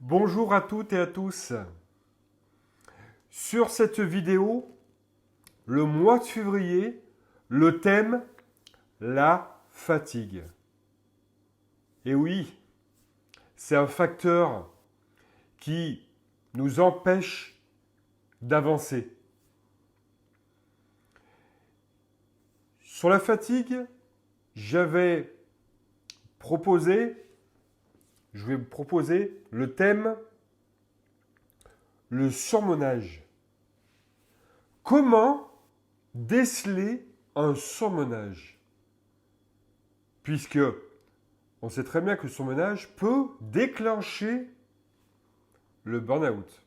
Bonjour à toutes et à tous. Sur cette vidéo, le mois de février, le thème, la fatigue. Et oui, c'est un facteur qui nous empêche d'avancer. Sur la fatigue, je vais vous proposer le thème, le surmenage. Comment déceler un surmenage? Puisque on sait très bien que le surmenage peut déclencher le burn-out.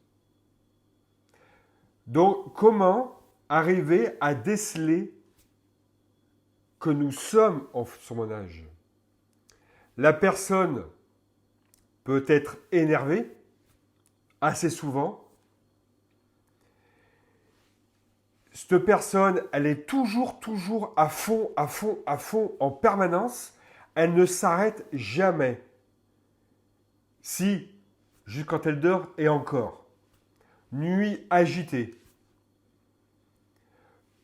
Donc, comment arriver à déceler que nous sommes en surmenage? La personne peut être énervée assez souvent. Cette personne, elle est toujours à fond, en permanence. Elle ne s'arrête jamais. Si, juste quand elle dort, et encore. Nuit agitée.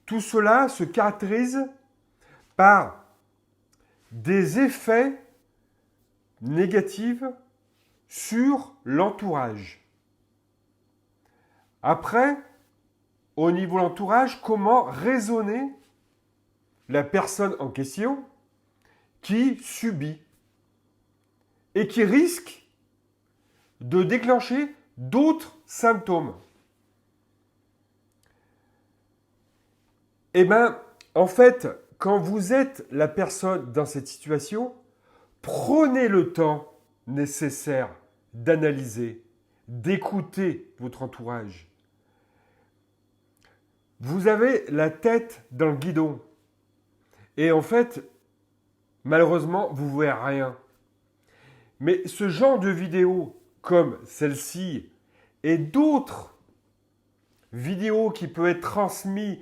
Tout cela se caractérise par des effets négatifs sur l'entourage. Après, au niveau de l'entourage, comment raisonner la personne en question qui subit et qui risque de déclencher d'autres symptômes. Eh bien, en fait, quand vous êtes la personne dans cette situation, prenez le temps nécessaire d'analyser, d'écouter votre entourage. Vous avez la tête dans le guidon. Et en fait, malheureusement, vous ne voyez rien. Mais ce genre de vidéo, comme celle-ci, et d'autres vidéos qui peuvent être transmises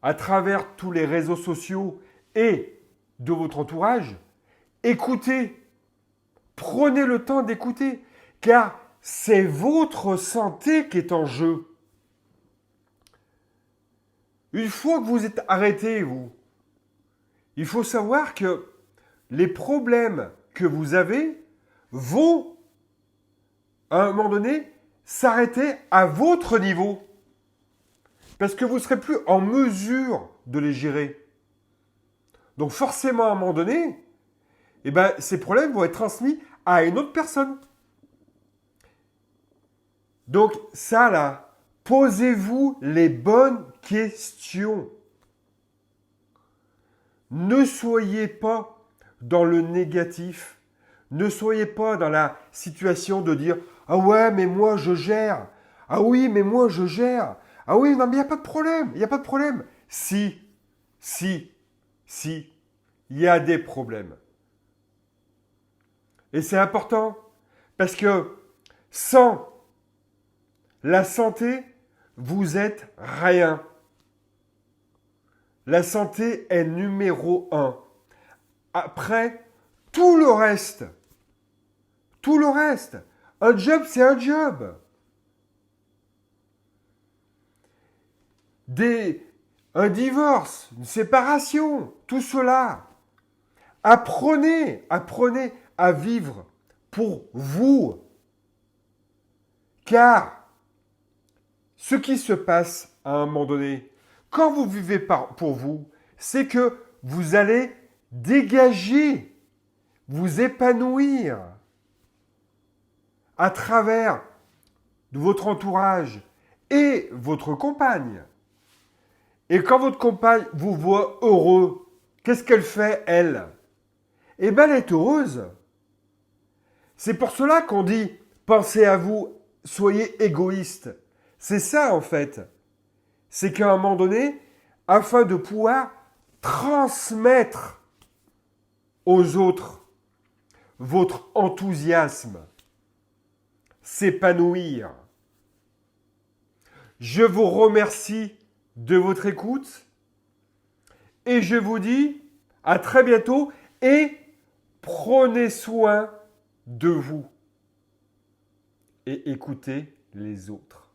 à travers tous les réseaux sociaux et de votre entourage, écoutez, prenez le temps d'écouter, car c'est votre santé qui est en jeu. Une fois que vous êtes arrêté, il faut savoir que les problèmes que vous avez vont, à un moment donné, s'arrêter à votre niveau. Parce que vous ne serez plus en mesure de les gérer. Donc forcément, à un moment donné, ces problèmes vont être transmis à une autre personne. Donc ça là, posez-vous les bonnes questions. Ne soyez pas dans le négatif. Ne soyez pas dans la situation de dire « Ah ouais, mais moi je gère. Ah oui, mais moi je gère. Ah oui, non, mais il n'y a pas de problème. Il n'y a pas de problème. » Si, il y a des problèmes. Et c'est important parce que sans la santé, vous êtes rien. La santé est numéro 1. Après, tout le reste, un job, c'est un job. Un divorce, une séparation, tout cela. Apprenez à vivre pour vous. Car ce qui se passe à un moment donné, quand vous vivez pour vous, c'est que vous allez dégager, vous épanouir à travers votre entourage et votre compagne. Et quand votre compagne vous voit heureux, qu'est-ce qu'elle fait, elle? Eh bien, elle est heureuse. C'est pour cela qu'on dit, pensez à vous, soyez égoïste. C'est ça, en fait. C'est qu'à un moment donné, afin de pouvoir transmettre aux autres votre enthousiasme, s'épanouir. Je vous remercie de votre écoute et je vous dis à très bientôt et prenez soin de vous. et écoutez les autres.